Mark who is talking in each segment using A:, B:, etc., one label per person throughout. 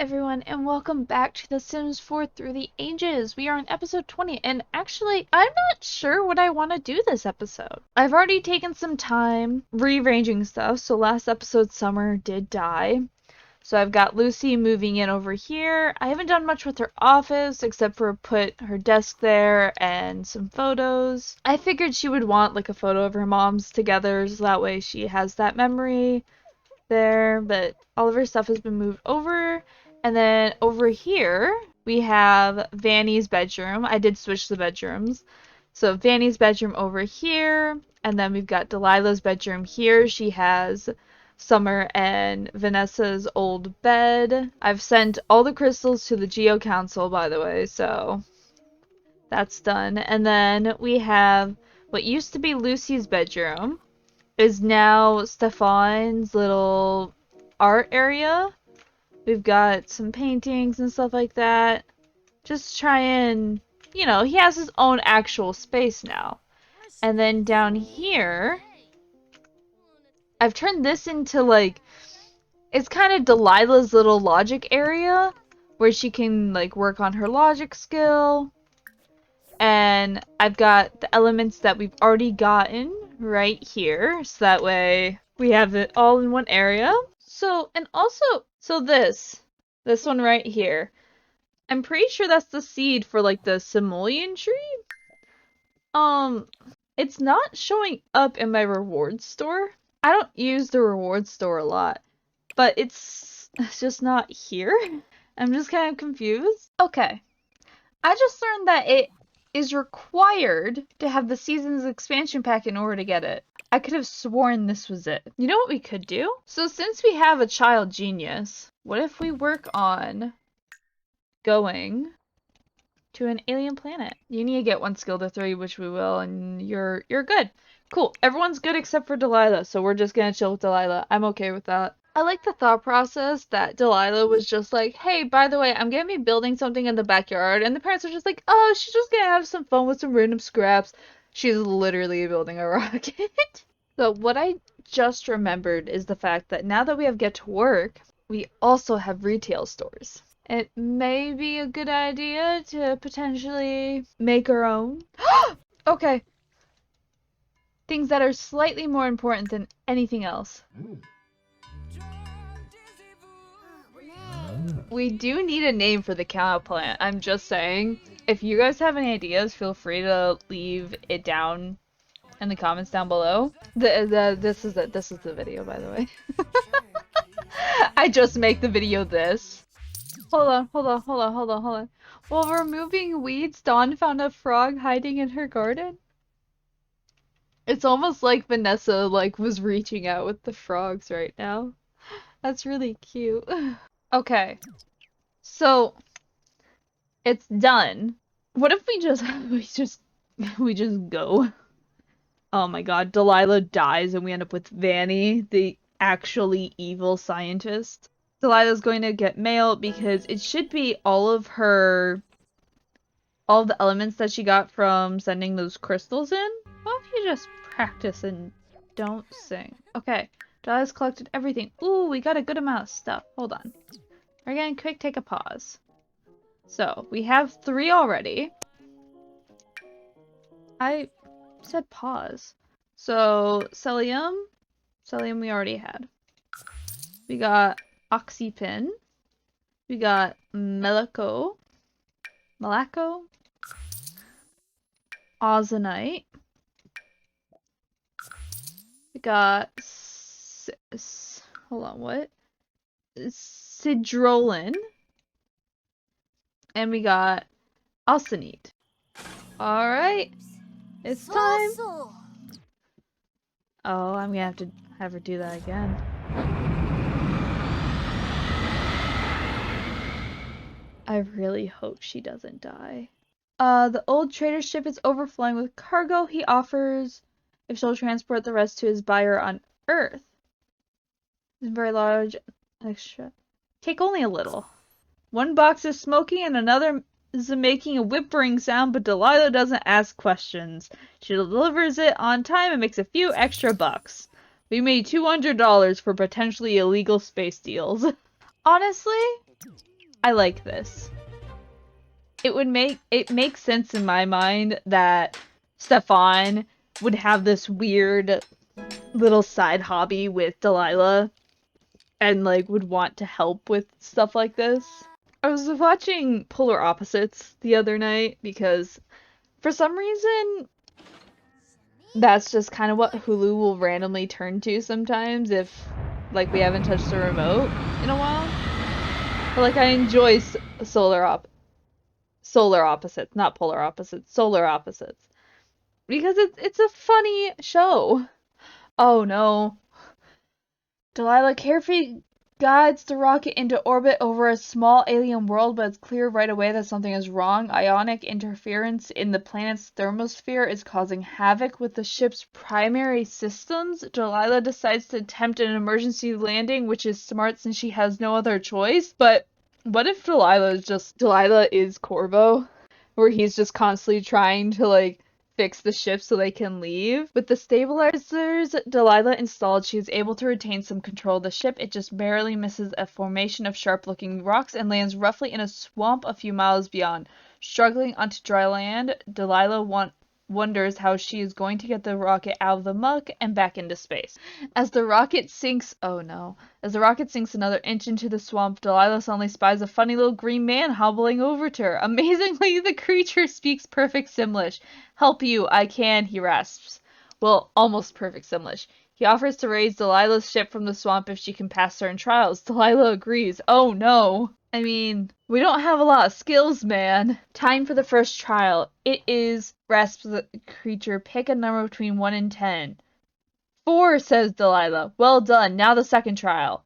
A: everyone, and welcome back to The Sims 4 Through the Ages. We are on episode 20, and actually, I'm not sure what I want to do this episode. I've already taken some time rearranging stuff, so last episode, Summer did die. So I've got Lucy moving in over here. I haven't done much with her office, except for put her desk there and some photos. I figured she would want, like, a photo of her moms together, so that way she has that memory there, but all of her stuff has been moved over. And then over here we have Vanny's bedroom. I did switch the bedrooms. So Vanny's bedroom over here, and then we've got Delilah's bedroom here. She has Summer and Vanessa's old bed. I've sent all the crystals to the Geo Council, by the way, so that's done. And then we have what used to be Lucy's bedroom is now Stefan's little art area. We've got some paintings and stuff like that. Just try and, you know, he has his own actual space now. And then down here, I've turned this into, like, it's kind of Delilah's little logic area where she can, like, work on her logic skill. And I've got the elements that we've already gotten right here, so that way we have it all in one area. So, and also, this one right here, I'm pretty sure that's the seed for, like, the simoleon tree. It's not showing up in my rewards store. I don't use the rewards store a lot, but it's just not here. I'm just kind of confused. Okay, I just learned that it is required to have the season's expansion pack in order to get it. I could have sworn this was it. You know what we could do? So since we have a child genius, what if we work on going to an alien planet? You need to get 1 skill to 3, which we will, and you're good. Cool. Everyone's good except for Delilah, so we're just gonna chill with Delilah. I'm okay with that. I like the thought process that Delilah was just like, hey, by the way, I'm gonna be building something in the backyard, and the parents are just like, oh, she's just gonna have some fun with some random scraps. She's literally building a rocket. So what I just remembered is the fact that now that we have Get to Work, we also have retail stores. It may be a good idea to potentially make our own. Okay. Things that are slightly more important than anything else. We do need a name for the cow plant. I'm just saying. If you guys have any ideas, feel free to leave it down in the comments down below. This is the video, by the way. I just make the video this. Hold on. While removing weeds, Dawn found a frog hiding in her garden. It's almost like Vanessa, like, was reaching out with the frogs right now. That's really cute. Okay. So, it's done. What if we just go? Oh my god, Delilah dies and we end up with Vanny, the actually evil scientist. Delilah's going to get mail because it should be all of the elements that she got from sending those crystals in. What if you just practice and don't sing? Okay, Delilah's collected everything. Ooh, we got a good amount of stuff. Hold on. We're gonna quick take a pause. So, we have 3 already. I said pause. So, Celium we already had. We got Oxypin. We got Malaco. Ozonite. We got hold on, what? Sidrolin. And we got Alcinite. Alright. It's time. Oh, I'm gonna have to have her do that again. I really hope she doesn't die. The old trader ship is overflowing with cargo. He offers if she'll transport the rest to his buyer on Earth. It's very large. Extra. Take only a little. 1 box is smoking and another is making a whimpering sound, but Delilah doesn't ask questions. She delivers it on time and makes a few extra bucks. We made $200 for potentially illegal space deals. Honestly, I like this. It makes sense in my mind that Stefan would have this weird little side hobby with Delilah and like would want to help with stuff like this. I was watching Polar Opposites the other night because for some reason that's just kind of what Hulu will randomly turn to sometimes if like we haven't touched the remote in a while. But like I enjoy solar opposites, not polar opposites, solar opposites because it's a funny show. Oh no. Delilah carefully guides the rocket into orbit over a small alien world, but it's clear right away that something is wrong. Ionic interference in the planet's thermosphere is causing havoc with the ship's primary systems. Delilah decides to attempt an emergency landing, which is smart since she has no other choice. But what if Delilah is Corvo, where he's just constantly trying to like fix the ship so they can leave? With the stabilizers Delilah installed, she is able to retain some control of the ship. It just barely misses a formation of sharp-looking rocks and lands roughly in a swamp a few miles beyond. Struggling onto dry land, Delilah wonders how she is going to get the rocket out of the muck and back into space. As the rocket sinks another inch into the swamp, Delilah suddenly spies a funny little green man hobbling over to her. Amazingly, the creature speaks perfect Simlish. Help you, I can, he rasps. Well, almost perfect Simlish. He offers to raise Delilah's ship from the swamp if she can pass certain trials. Delilah agrees. Oh no. I mean, we don't have a lot of skills, man. Time for the first trial. It is, rasps the creature. Pick a number between 1 and 10. 4, says Delilah. Well done. Now the second trial.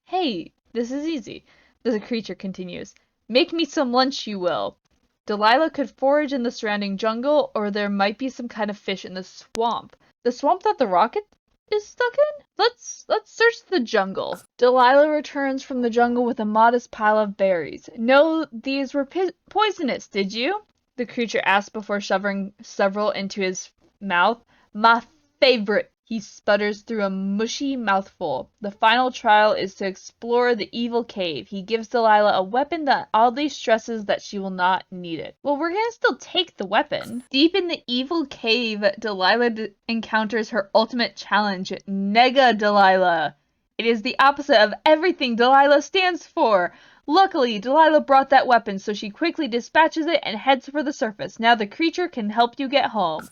A: Hey, this is easy. The creature continues. Make me some lunch, you will. Delilah could forage in the surrounding jungle, or there might be some kind of fish in the swamp. The swamp that the rocket is stuck in? Let's search the jungle. Delilah returns from the jungle with a modest pile of berries. No, these were poisonous, did you? The creature asked before shoving several into his mouth. My favorite. He sputters through a mushy mouthful. The final trial is to explore the evil cave. He gives Delilah a weapon that oddly stresses that she will not need it. Well, we're gonna still take the weapon. Deep in the evil cave, Delilah encounters her ultimate challenge, Nega Delilah. It is the opposite of everything Delilah stands for. Luckily, Delilah brought that weapon, so she quickly dispatches it and heads for the surface. Now the creature can help you get home.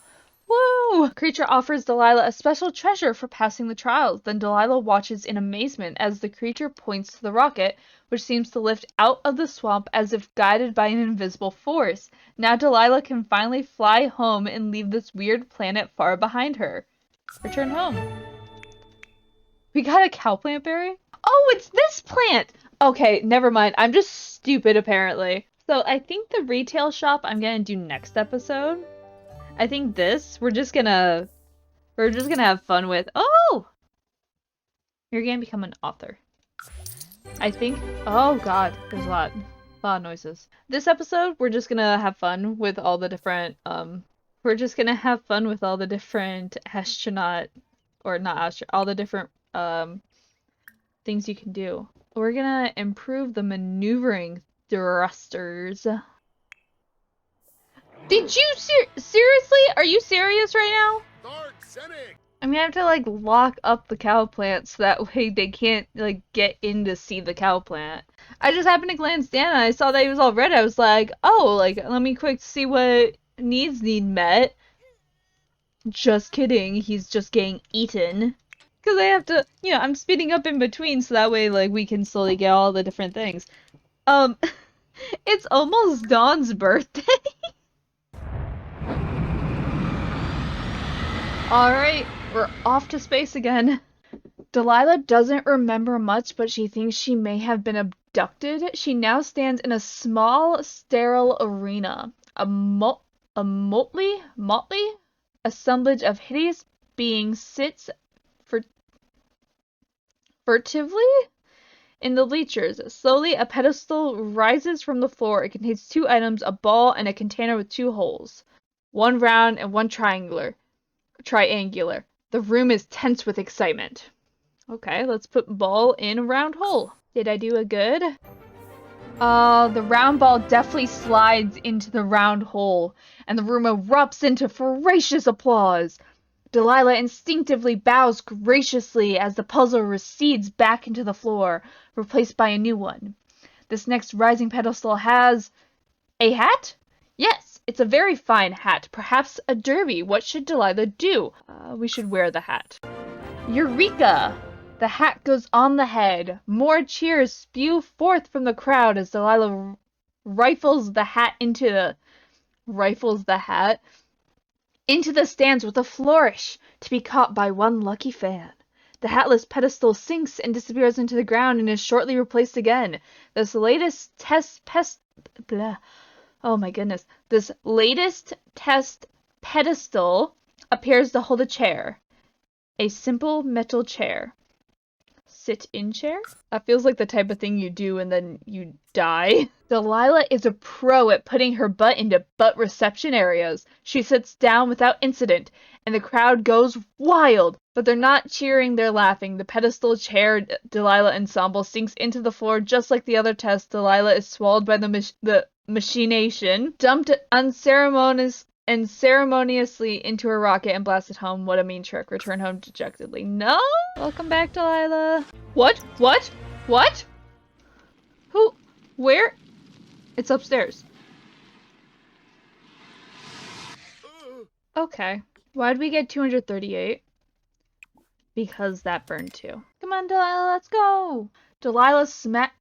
A: Woo! Creature offers Delilah a special treasure for passing the trials. Then Delilah watches in amazement as the creature points to the rocket, which seems to lift out of the swamp as if guided by an invisible force. Now Delilah can finally fly home and leave this weird planet far behind her. Return home. We got a cowplant berry? Oh, it's this plant! Okay, never mind. I'm just stupid, apparently. So I think the retail shop I'm gonna do next episode. I think we're just gonna have fun with. Oh! You're gonna become an author. I think, oh god, there's a lot of noises. This episode, we're just gonna have fun with all the different, astronaut, or not astronaut, all the different, things you can do. We're gonna improve the maneuvering thrusters. Did you seriously? Are you serious right now? I'm gonna have to like lock up the cow plant so that way they can't like get in to see the cow plant. I just happened to glance down and I saw that he was all red. I was like, oh, like let me quick see what needs need met. Just kidding, he's just getting eaten. Cause I have to, I'm speeding up in between so that way like we can slowly get all the different things. It's almost Dawn's birthday. Alright, we're off to space again. Delilah doesn't remember much, but she thinks she may have been abducted. She now stands in a small, sterile arena. A motley assemblage of hideous beings sits furtively in the bleachers. Slowly, a pedestal rises from the floor. It contains 2 items, a ball and a container with 2 holes. One round and one triangular. The room is tense with excitement. Okay, let's put ball in a round hole. Did I do a good? The round ball deftly slides into the round hole, and the room erupts into ferocious applause. Delilah instinctively bows graciously as the puzzle recedes back into the floor, replaced by a new one. This next rising pedestal has a hat? Yes, it's a very fine hat, perhaps a derby. What should Delilah do? We should wear the hat. Eureka! The hat goes on the head. More cheers spew forth from the crowd as Delilah rifles the hat into the stands with a flourish, to be caught by one lucky fan. The hatless pedestal sinks and disappears into the ground and is shortly replaced again. This latest test pedestal appears to hold a chair. A simple metal chair. Sit-in chair? That feels like the type of thing you do and then you die. Delilah is a pro at putting her butt into butt reception areas. She sits down without incident, and the crowd goes wild. But they're not cheering, they're laughing. The pedestal chair Delilah ensemble sinks into the floor just like the other test. Delilah is swallowed by the machination, dumped ceremoniously into her rocket and blasted home. What a mean trick. Return home dejectedly. No! Welcome back, Delilah. What? Who? Where? It's upstairs. Okay. Why'd we get 238? Because that burned too. Come on, Delilah, let's go!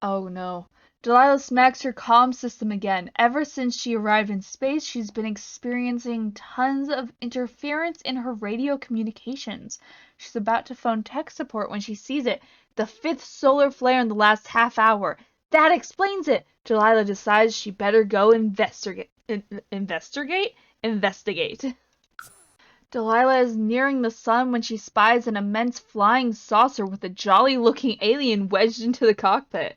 A: Oh no. Delilah smacks her comm system again. Ever since she arrived in space, she's been experiencing tons of interference in her radio communications. She's about to phone tech support when she sees it. The 5th solar flare in the last half hour. That explains it! Delilah decides she better go investigate. Delilah is nearing the sun when she spies an immense flying saucer with a jolly-looking alien wedged into the cockpit.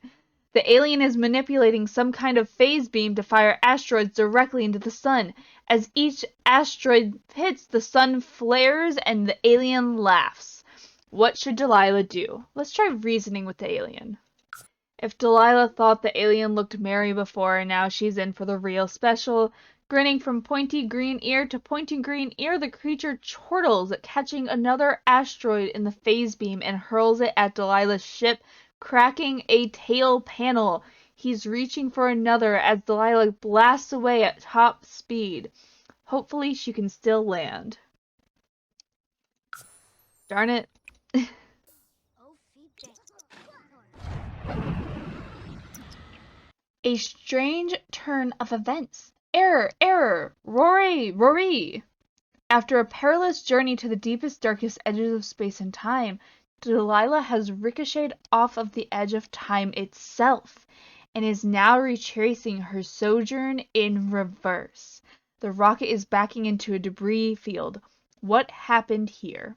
A: The alien is manipulating some kind of phase beam to fire asteroids directly into the sun. As each asteroid hits, the sun flares and the alien laughs. What should Delilah do? Let's try reasoning with the alien. If Delilah thought the alien looked merry before, and now she's in for the real special. Grinning from pointy green ear to pointy green ear, the creature chortles, catching another asteroid in the phase beam and hurls it at Delilah's ship, cracking a tail panel. He's reaching for another as Delilah blasts away at top speed. Hopefully she can still land. Darn it. A strange turn of events. Error! Rory! After a perilous journey to the deepest, darkest edges of space and time, Delilah has ricocheted off of the edge of time itself, and is now retracing her sojourn in reverse. The rocket is backing into a debris field. What happened here?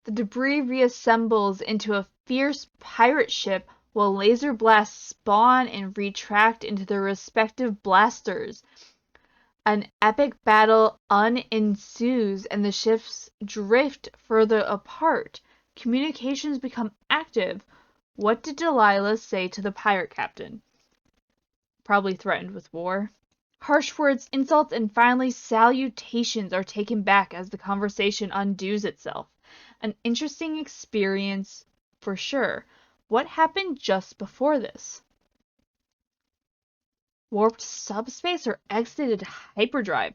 A: The debris reassembles into a fierce pirate ship while laser blasts spawn and retract into their respective blasters. An epic battle ensues and the ships drift further apart. Communications become active. What did Delilah say to the pirate captain? Probably threatened with war. Harsh words, insults, and finally salutations are taken back as the conversation undoes itself. An interesting experience for sure. What happened just before this? Warped subspace or exited hyperdrive?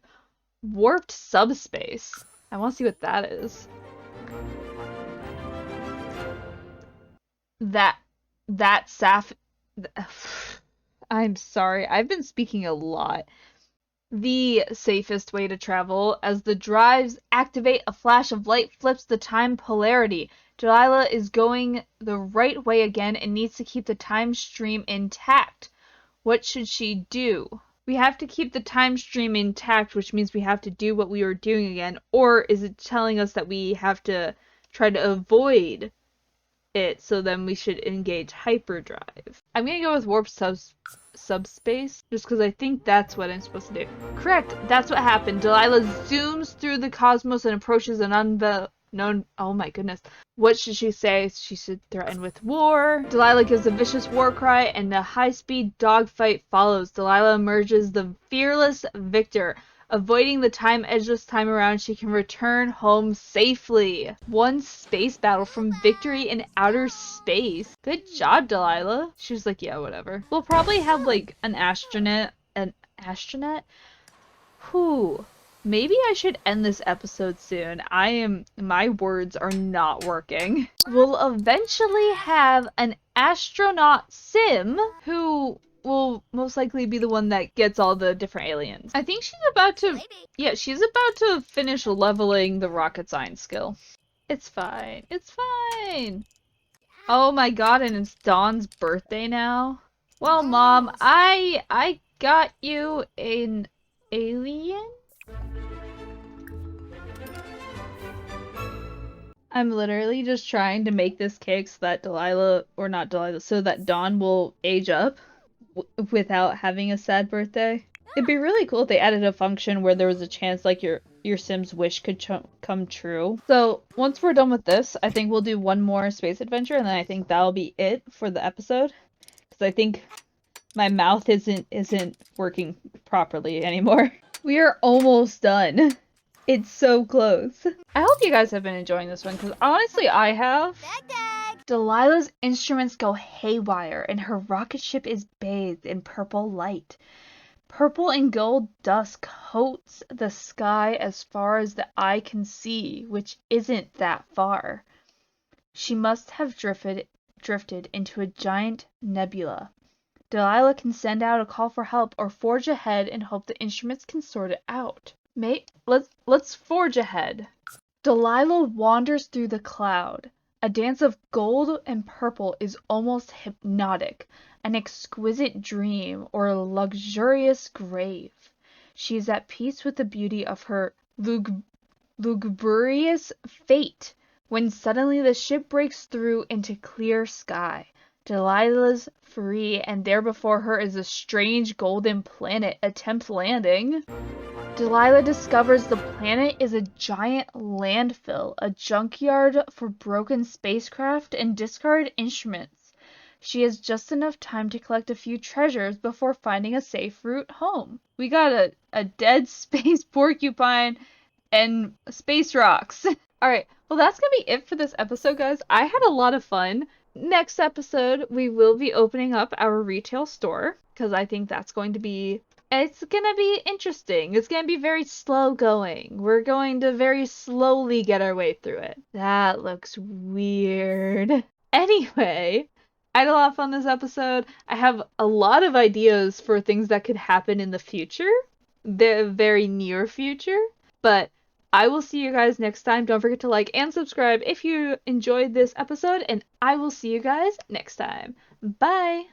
A: Warped subspace. I want to see what that is. I'm sorry, I've been speaking a lot. The safest way to travel. As the drives activate, a flash of light flips the time polarity. Delilah is going the right way again and needs to keep the time stream intact. What should she do? We have to keep the time stream intact, which means we have to do what we were doing again. Or is it telling us that we have to try to avoid it, so then we should engage hyperdrive? I'm gonna go with warp subspace, just because I think that's what I'm supposed to do. Correct, that's what happened. Delilah zooms through the cosmos and approaches an No, oh my goodness. What should she say? She should threaten with war. Delilah gives a vicious war cry, and a high-speed dogfight follows. Delilah emerges the fearless victor. Avoiding the time edge this time around, she can return home safely. One space battle from victory in outer space. Good job, Delilah. She was like, yeah, whatever. We'll probably have, like, an astronaut. An astronaut? Whew. Maybe I should end this episode soon. My words are not working. We'll eventually have an astronaut sim who will most likely be the one that gets all the different aliens. I think she's about to, yeah, she's about to finish leveling the rocket science skill. It's fine. It's fine. Oh my god, and it's Dawn's birthday now. Well, Mom, I got you an alien? I'm literally just trying to make this cake so that Delilah, or not Delilah, so that Dawn will age up without having a sad birthday. It'd be really cool if they added a function where there was a chance like your Sim's wish could come true. So once we're done with this, I think we'll do one more space adventure, and then I think that'll be it for the episode. Because I think my mouth isn't working properly anymore. We are almost done. It's so close. I hope you guys have been enjoying this one, because honestly I have. Delilah's instruments go haywire, and her rocket ship is bathed in purple light. Purple and gold dust coats the sky as far as the eye can see, which isn't that far. She must have drifted into a giant nebula. Delilah can send out a call for help or forge ahead and hope the instruments can sort it out. Let's forge ahead. Delilah wanders through the cloud. A dance of gold and purple is almost hypnotic, an exquisite dream or a luxurious grave. She is at peace with the beauty of her lugubrious fate when suddenly the ship breaks through into clear sky. Delilah's free, and there before her is a strange golden planet. Attempt landing. Delilah discovers the planet is a giant landfill, a junkyard for broken spacecraft and discarded instruments. She has just enough time to collect a few treasures before finding a safe route home. We got a dead space porcupine and space rocks. Alright, well that's gonna be it for this episode, guys. I had a lot of fun. Next episode, we will be opening up our retail store, because I think that's going to be... It's gonna be interesting. It's gonna be very slow going. We're going to very slowly get our way through it. That looks weird. Anyway, I had a lot of fun this episode. I have a lot of ideas for things that could happen in the future. The very near future. But I will see you guys next time. Don't forget to like and subscribe if you enjoyed this episode. And I will see you guys next time. Bye!